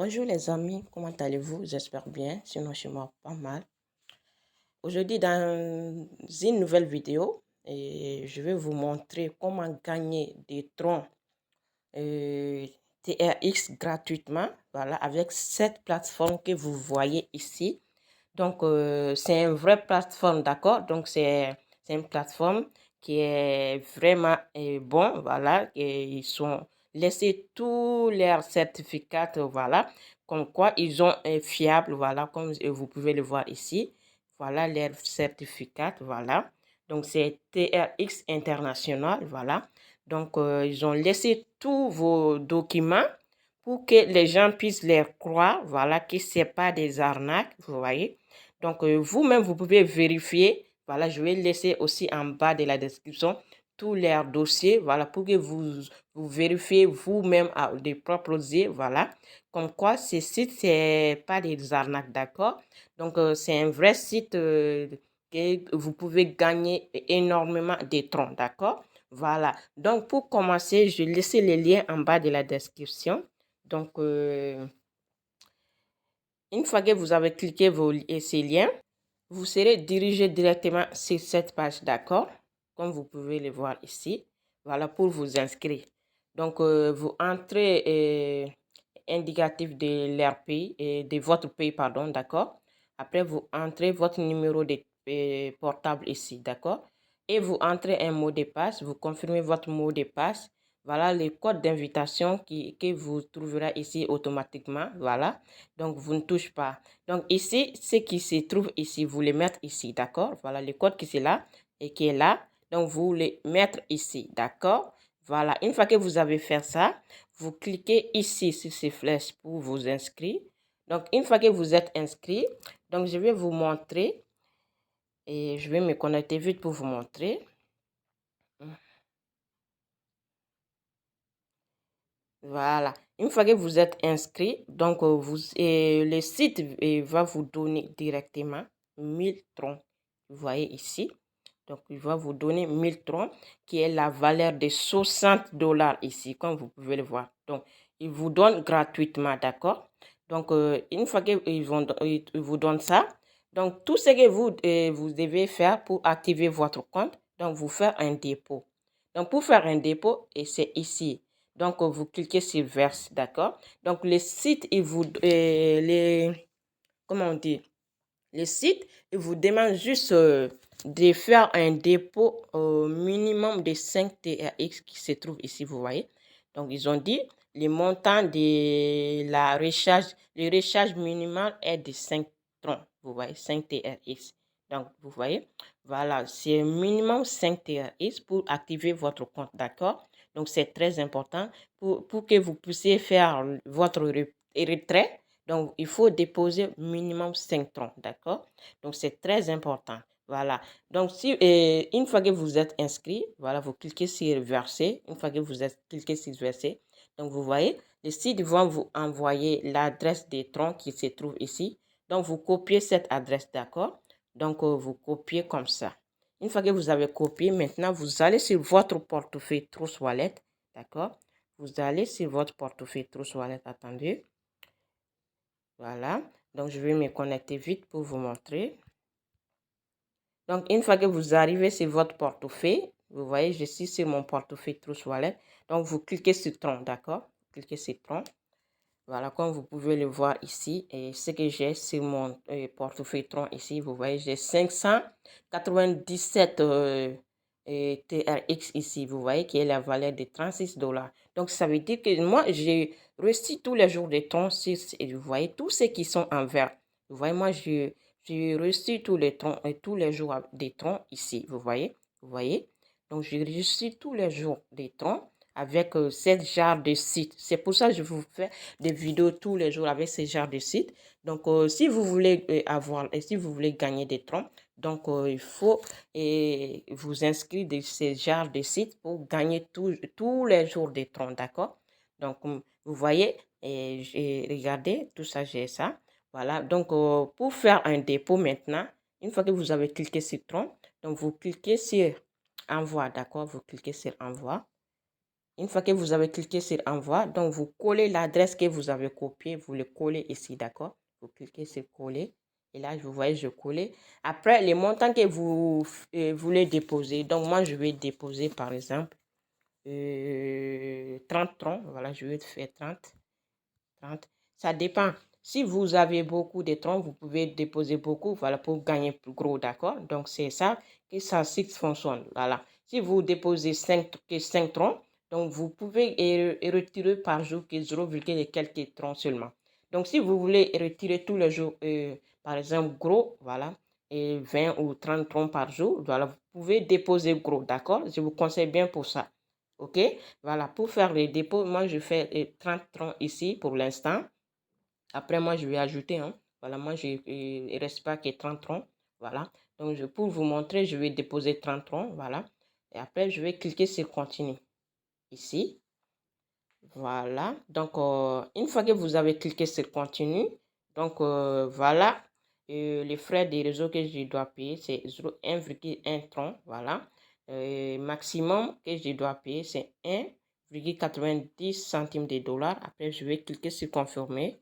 Bonjour les amis, comment allez-vous? J'espère bien, sinon chez moi pas mal. Aujourd'hui dans une nouvelle vidéo, je vais vous montrer comment gagner des troncs euh, TRX gratuitement, voilà, avec cette plateforme que vous voyez ici. Donc c'est une vraie plateforme, d'accord? Donc c'est une plateforme qui est vraiment bon, voilà, et ils sont laissés tous leurs certificats, voilà, comme quoi ils sont fiables, voilà, comme vous pouvez le voir ici, voilà leurs certificats, voilà. Donc c'est TRX International, voilà. Donc ils ont laissé tous vos documents pour que les gens puissent les croire, voilà, que ce n'est pas des arnaques, vous voyez. Donc, vous-même, vous pouvez vérifier. Voilà, je vais laisser aussi en bas de la description tous leurs dossiers, voilà, pour que vous vérifiez vous-même à des propres yeux, voilà. Comme quoi, ce site, c'est pas des arnaques, d'accord? Donc, c'est un vrai site que vous pouvez gagner énormément de troncs, d'accord? Voilà. Donc, pour commencer, je vais laisser les liens en bas de la description. Donc, une fois que vous avez cliqué ces liens, vous serez dirigé directement sur cette page, d'accord? Comme vous pouvez le voir ici. Voilà, pour vous inscrire. Donc, vous entrez indicatif de leur pays, et de votre pays, pardon, d'accord? Après, vous entrez votre numéro de portable ici, d'accord? Et vous entrez un mot de passe, vous confirmez votre mot de passe. Voilà le code d'invitation que vous trouverez ici automatiquement, voilà. Donc, vous ne touchez pas. Donc, ici, ce qui se trouve ici, vous le mettez ici, d'accord? Voilà le code qui est là et qui est là. Donc, vous le mettez ici, d'accord? Voilà, une fois que vous avez fait ça, vous cliquez ici sur ces flèches pour vous inscrire. Donc, une fois que vous êtes inscrit, donc je vais vous montrer et je vais me connecter vite pour vous montrer. Voilà. Une fois que vous êtes inscrit, donc le site va vous donner directement 1000 troncs. Vous voyez ici. Donc, il va vous donner 1000 troncs, qui est la valeur de 60 dollars ici, comme vous pouvez le voir. Donc, il vous donne gratuitement, d'accord? Donc, une fois qu'ils vous donnent ça, donc tout ce que vous devez faire pour activer votre compte, donc vous faire un dépôt. Donc, pour faire un dépôt, et c'est ici. Donc, vous cliquez sur verse, d'accord? Donc, le site, comment on dit? Le site, il vous demande juste de faire un dépôt au minimum de 5 TRX qui se trouve ici, vous voyez. Donc, ils ont dit, le montant de la recharge, le recharge minimal est de 5 troncs, vous voyez, 5 TRX. Donc, vous voyez, voilà, c'est minimum 5 TRX pour activer votre compte, d'accord? Donc, c'est très important pour que vous puissiez faire votre retrait. Donc, il faut déposer minimum 5 troncs, d'accord? Donc, c'est très important. Voilà. Donc, une fois que vous êtes inscrit, voilà, vous cliquez sur verser. Une fois que vous êtes cliqué sur verser, donc vous voyez, le site va vous envoyer l'adresse des troncs qui se trouve ici. Donc, vous copiez cette adresse, d'accord? Donc, vous copiez comme ça. Une fois que vous avez copié, maintenant, vous allez sur votre portefeuille Trousse Wallet, d'accord? Vous allez sur votre portefeuille Trousse Wallet, attendez. Voilà. Donc, je vais me connecter vite pour vous montrer. Donc, une fois que vous arrivez sur votre portefeuille, vous voyez, je suis sur mon portefeuille Trousse Wallet. Donc, vous cliquez sur Tron, d'accord? Cliquez sur Tron. Voilà, comme vous pouvez le voir ici, et ce que j'ai sur mon portefeuille Tron ici, vous voyez, j'ai 597 TRX ici, vous voyez, qui est la valeur de 36 dollars. Donc, ça veut dire que moi, j'ai reçu tous les jours des troncs, et vous voyez, tous ceux qui sont en vert. Vous voyez, moi, j'ai reçu tous les troncs et tous les jours des troncs ici, vous voyez. Vous voyez. Donc, j'ai reçu tous les jours des troncs avec cette genre de site. C'est pour ça que je vous fais des vidéos tous les jours avec ce genre de site. Donc, si vous voulez si vous voulez gagner des troncs, donc il faut vous inscrire de ce genre de site pour gagner tous les jours des troncs, d'accord? Donc, vous voyez, j'ai regardé, tout ça, j'ai ça. Voilà, donc pour faire un dépôt maintenant, une fois que vous avez cliqué sur tronc, donc vous cliquez sur envoi, d'accord? Vous cliquez sur envoi. Une fois que vous avez cliqué sur envoi, donc vous collez l'adresse que vous avez copiée, vous le collez ici, d'accord? Vous cliquez sur coller. Et là, vous voyez, je coller. Après, les montants que vous voulez déposer. Donc, moi, je vais déposer, par exemple, 30 troncs. Voilà, je vais faire 30. Ça dépend. Si vous avez beaucoup de troncs, vous pouvez déposer beaucoup, voilà, pour gagner plus gros, d'accord? Donc, c'est ça que ça fonctionne, voilà. Si vous déposez 5 troncs, donc vous pouvez retirer par jour que 0, et quelques troncs seulement. Donc, si vous voulez retirer tous les jours, par exemple, gros, voilà, et 20 ou 30 troncs par jour, voilà, vous pouvez déposer gros, d'accord? Je vous conseille bien pour ça. OK? Voilà, pour faire les dépôts, moi, je fais 30 troncs ici pour l'instant. Après, moi, je vais ajouter, hein. Voilà, moi, il ne reste pas que 30 troncs. Voilà. Donc, pour vous montrer, je vais déposer 30 troncs. Voilà. Et après, je vais cliquer sur continue. Ici. Voilà. Donc, une fois que vous avez cliqué sur continue, donc, voilà. Les frais des réseaux que je dois payer, c'est 1,1 tronc. Voilà. Maximum que je dois payer, c'est 1,90 centimes de dollars. Après, je vais cliquer sur confirmer.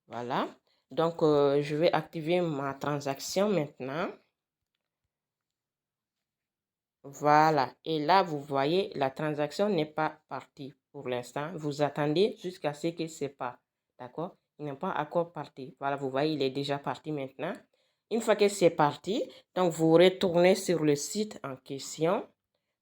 Voilà. Donc, je vais activer ma transaction maintenant. Voilà. Et là, vous voyez, la transaction n'est pas partie pour l'instant. Vous attendez jusqu'à ce que c'est pas. D'accord? Il n'est pas encore parti. Voilà, vous voyez, il est déjà parti maintenant. Une fois que c'est parti, donc vous retournez sur le site en question.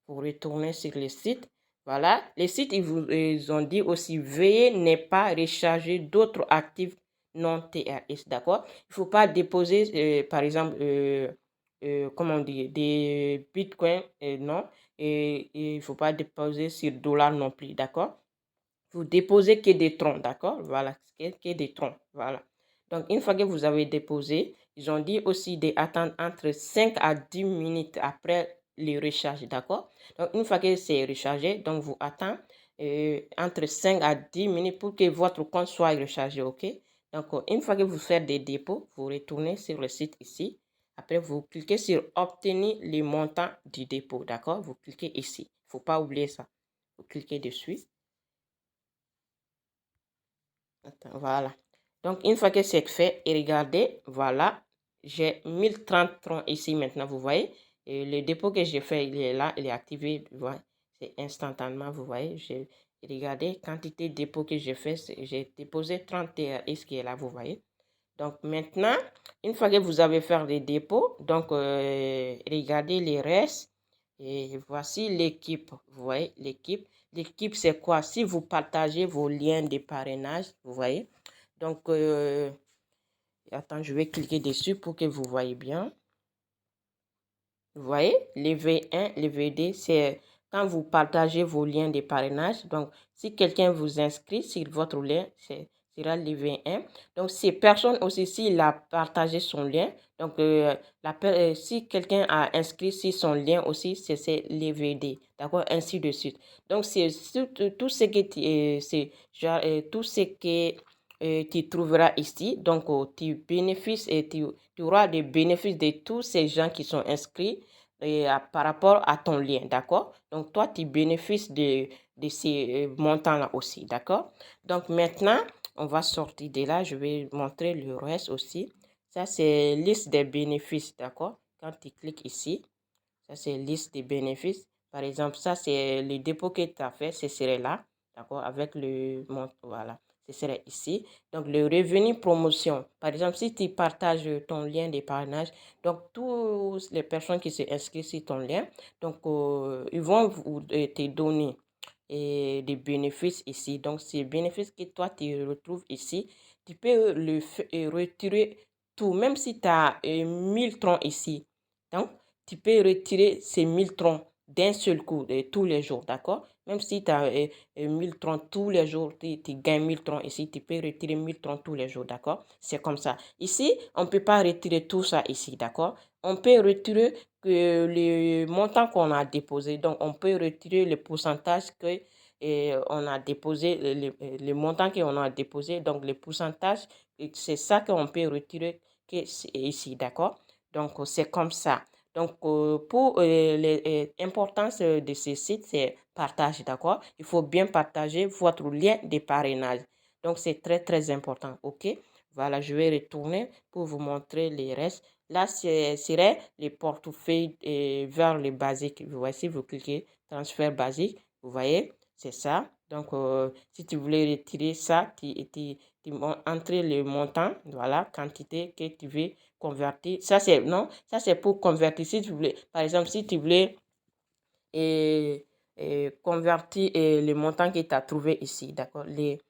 Vous retournez sur le site. Voilà. Les sites, ils ont dit aussi, veuillez ne pas recharger d'autres actifs non TRS. D'accord? Il ne faut pas déposer, par exemple, comment on dit, des bitcoins, non. Et il ne faut pas déposer sur dollars non plus. D'accord? Vous déposez que des troncs. D'accord? Voilà. Que des troncs. Voilà. Donc, une fois que vous avez déposé, ils ont dit aussi d'attendre entre 5 à 10 minutes après les recharger, d'accord? Donc, une fois que c'est rechargé, donc vous attendez entre 5 à 10 minutes pour que votre compte soit rechargé, ok? Donc, une fois que vous faites des dépôts, vous retournez sur le site ici. Après, vous cliquez sur obtenir les montants du dépôt, d'accord? Vous cliquez ici. Il ne faut pas oublier ça. Vous cliquez dessus. Attends, voilà. Donc, une fois que c'est fait, et regardez, voilà, j'ai 1030 troncs ici maintenant, vous voyez. Et le dépôt que j'ai fait, il est là, il est activé, vous voyez. C'est instantanément, vous voyez. Regardez, quantité de dépôt que j'ai fait, j'ai déposé 30 TRX qui est là, vous voyez. Donc, maintenant, une fois que vous avez fait les dépôts, donc, regardez les restes. Et voici l'équipe, vous voyez, l'équipe. L'équipe, c'est quoi? Si vous partagez vos liens de parrainage, vous voyez. Donc, attends, je vais cliquer dessus pour que vous voyez bien. Vous voyez, les V1, les VD, c'est quand vous partagez vos liens de parrainage. Donc, si quelqu'un vous inscrit sur votre lien, sera le V1. Donc, ces personnes aussi, s'il a partagé son lien, donc si quelqu'un a inscrit sur son lien aussi, c'est les VD. D'accord? Ainsi de suite. Donc, c'est tout ce que tout ce que tu trouveras ici. Donc, tu bénéficies et tu auras des bénéfices de tous ces gens qui sont inscrits par rapport à ton lien, d'accord? Donc, toi, tu bénéficies de ces montants-là aussi, d'accord? Donc, maintenant, on va sortir de là. Je vais montrer le reste aussi. Ça, c'est liste des bénéfices, d'accord? Quand tu cliques ici, ça, c'est liste des bénéfices. Par exemple, ça, c'est le dépôt que tu as fait, ce serait là, d'accord? Avec le montant, voilà, ce serait ici. Donc, le revenu promotion. Par exemple, si tu partages ton lien de parrainage, donc, toutes les personnes qui se inscrivent sur ton lien, donc, ils vont te donner des bénéfices ici. Donc, ces bénéfices que toi, tu retrouves ici, tu peux retirer tout, même si tu as 1000 troncs ici. Donc, tu peux retirer ces 1000 troncs d'un seul coup, tous les jours, d'accord? Même si tu as 1000 troncs tous les jours, tu gagnes 1000 troncs ici, tu peux retirer 1000 troncs tous les jours, d'accord? C'est comme ça. Ici, on ne peut pas retirer tout ça ici, d'accord? On peut retirer que le montant qu'on a déposé. Donc, on peut retirer le pourcentage que on a déposé, le montant qu'on a déposé. Donc, le pourcentage, c'est ça qu'on peut retirer que ici, d'accord? Donc, c'est comme ça. Donc, pour l'importance de ce site, c'est partage, d'accord? Il faut bien partager votre lien de parrainage. Donc, c'est très, très important, ok? Voilà, je vais retourner pour vous montrer les restes. Là, ce serait les portefeuilles vers les basiques. Vous voyez, si vous cliquez transfert basique, vous voyez, c'est ça. Donc, si tu voulais retirer ça, tu entres le montant, voilà, quantité que tu veux convertir. Ça, c'est, non, ça, c'est pour convertir. Si tu voulais, par exemple, si tu voulais convertir le montant que tu as trouvé ici, d'accord, les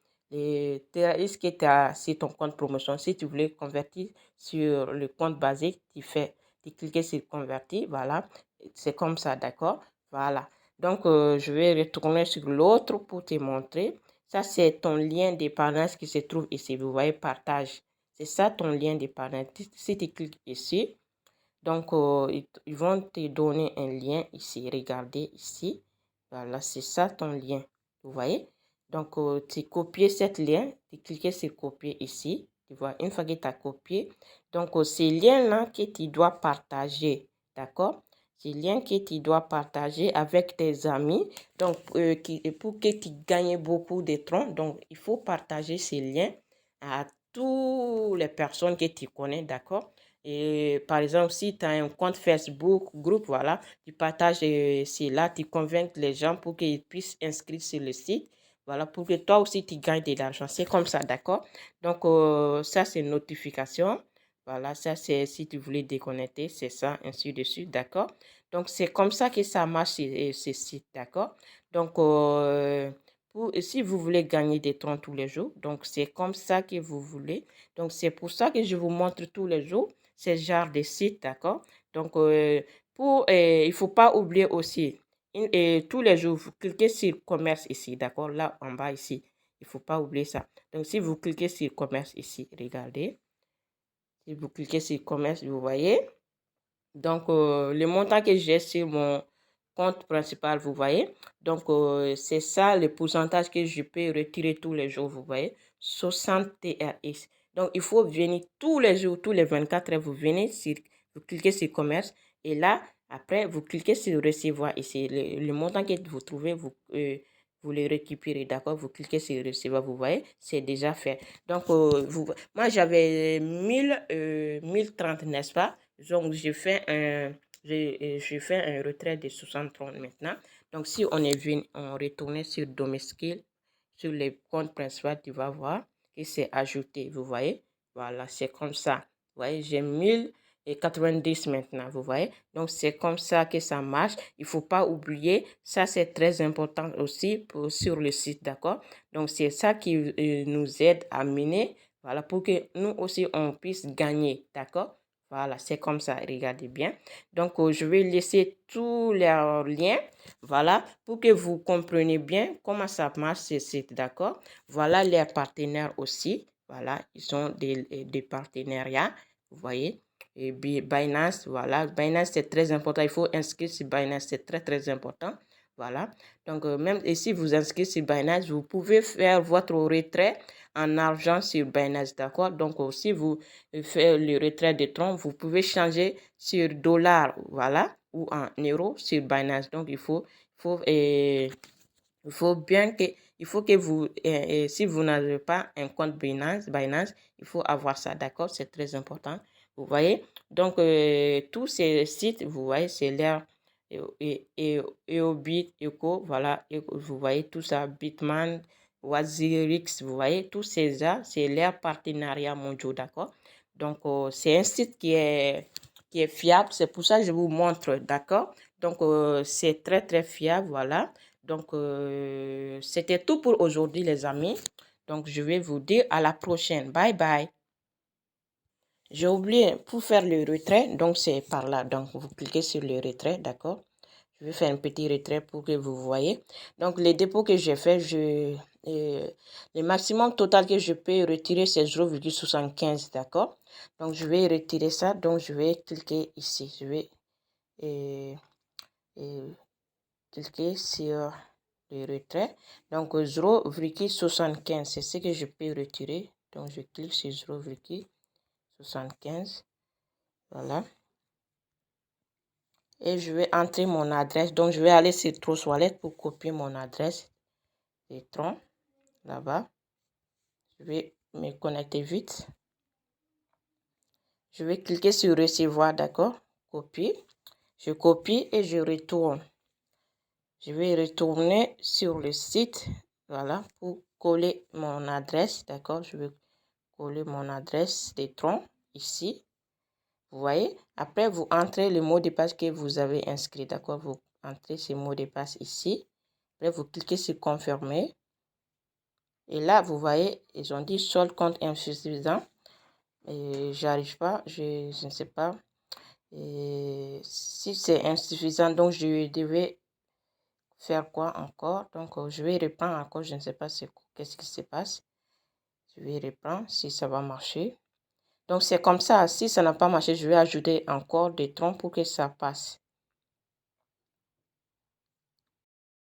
TRX que tu as sur ton compte promotion, si tu voulais convertir sur le compte basique, tu cliques sur convertir, voilà, c'est comme ça, d'accord, voilà. Donc, je vais retourner sur l'autre pour te montrer. Ça, c'est ton lien d'épargnage qui se trouve ici. Vous voyez, partage. C'est ça ton lien d'épargnage. Si tu cliques ici, donc, ils vont te donner un lien ici. Regardez ici. Voilà, c'est ça ton lien. Vous voyez? Donc, tu copies cette lien. Tu cliques sur copier ici. Tu vois, une fois que tu as copié. Donc, ces liens-là que tu dois partager. D'accord? Ces liens que tu dois partager avec tes amis. Donc, pour que tu gagnes beaucoup de troncs. Donc, il faut partager ces liens à toutes les personnes que tu connais. D'accord? Et par exemple, si tu as un compte Facebook, groupe, voilà, tu partages cela, tu convaincs les gens pour qu'ils puissent inscrire sur le site. Voilà, pour que toi aussi tu gagnes de l'argent. C'est comme ça, d'accord? Donc, ça, c'est une notification. Voilà, ça, c'est si tu voulais déconnecter, c'est ça, ainsi de suite, d'accord? Donc, c'est comme ça que ça marche, ce site, d'accord? Donc, si vous voulez gagner des troncs tous les jours, donc c'est comme ça que vous voulez. Donc, c'est pour ça que je vous montre tous les jours ce genre de site, d'accord? Donc, il ne faut pas oublier aussi, tous les jours, vous cliquez sur commerce ici, d'accord? Là, en bas ici, il ne faut pas oublier ça. Donc, si vous cliquez sur commerce ici, regardez. Si vous cliquez sur commerce, vous voyez. Donc, le montant que j'ai sur mon compte principal, vous voyez. Donc, c'est ça le pourcentage que je peux retirer tous les jours, vous voyez. 60 TRX. Donc, il faut venir tous les jours, tous les 24 heures, vous venez sur, vous cliquez sur commerce. Et là, après, vous cliquez sur recevoir ici. Le montant que vous trouvez, vous le récupérez, d'accord? Vous cliquez sur recevoir, vous voyez, c'est déjà fait. Donc, moi, j'avais 1030, n'est-ce pas? Donc, j'ai fait un retrait de 60 maintenant. Donc, si on est venu, on retourne sur domicile, sur les comptes principaux, tu vas voir que c'est ajouté. Vous voyez? Voilà, c'est comme ça. Vous voyez, j'ai 1090 maintenant. Vous voyez? Donc, c'est comme ça que ça marche. Il ne faut pas oublier. Ça, c'est très important aussi sur le site. D'accord? Donc, c'est ça qui nous aide à mener. Voilà, pour que nous aussi, on puisse gagner. D'accord? Voilà, c'est comme ça, regardez bien. Donc, je vais laisser tous les liens, voilà, pour que vous compreniez bien comment ça marche ce site, d'accord? Voilà les partenaires aussi, voilà, ils sont des partenariats, vous voyez. Et Binance, voilà, Binance c'est très important, il faut inscrire sur Binance, c'est très très important, voilà. Donc, même si vous inscrivez sur Binance, vous pouvez faire votre retrait en argent sur Binance, d'accord? Donc, si vous faites le retrait de tronc, vous pouvez changer sur dollar, voilà, ou en euros sur Binance. Donc, il faut que vous, si vous n'avez pas un compte Binance, il faut avoir ça, d'accord? C'est très important. Vous voyez? Donc, tous ces sites, vous voyez, c'est l'air EOBIT, Eco, voilà, vous voyez tout ça, Bitman, Wazirix, vous voyez, tous ces là, c'est leurs partenariats mondiaux, d'accord? Donc, c'est un site qui est fiable, c'est pour ça que je vous montre, d'accord? Donc, c'est très, très fiable, voilà. Donc, c'était tout pour aujourd'hui, les amis. Donc, je vais vous dire à la prochaine. Bye bye. J'ai oublié pour faire le retrait. Donc, c'est par là. Donc, vous cliquez sur le retrait, d'accord? Je vais faire un petit retrait pour que vous voyez. Donc, les dépôts que j'ai fait, le maximum total que je peux retirer, c'est 0,75, d'accord? Donc, je vais retirer ça. Donc, je vais cliquer ici. Je vais cliquer sur le retrait. Donc, 0,75, c'est ce que je peux retirer. Donc, je clique sur 0,75. Voilà. et je vais entrer mon adresse. Donc, je vais aller sur Trousse Wallet pour copier mon adresse des troncs là-bas. Je vais me connecter vite. Je vais cliquer sur recevoir, d'accord? Copier. Je copie et je retourne. Je vais retourner sur le site, voilà, pour coller mon adresse, d'accord? Je vais coller mon adresse des troncs ici. Vous voyez? Après, vous entrez le mot de passe que vous avez inscrit, d'accord? Vous entrez ce mot de passe ici. Après, vous cliquez sur confirmer. Et là, vous voyez, ils ont dit solde compte insuffisant. Et j'arrive pas, je ne sais pas. Et si c'est insuffisant, donc je devais faire quoi encore? Donc, je vais reprendre encore, je ne sais pas qu'est-ce qui se passe. Je vais reprendre si ça va marcher. Donc, c'est comme ça. Si ça n'a pas marché, je vais ajouter encore des troncs pour que ça passe.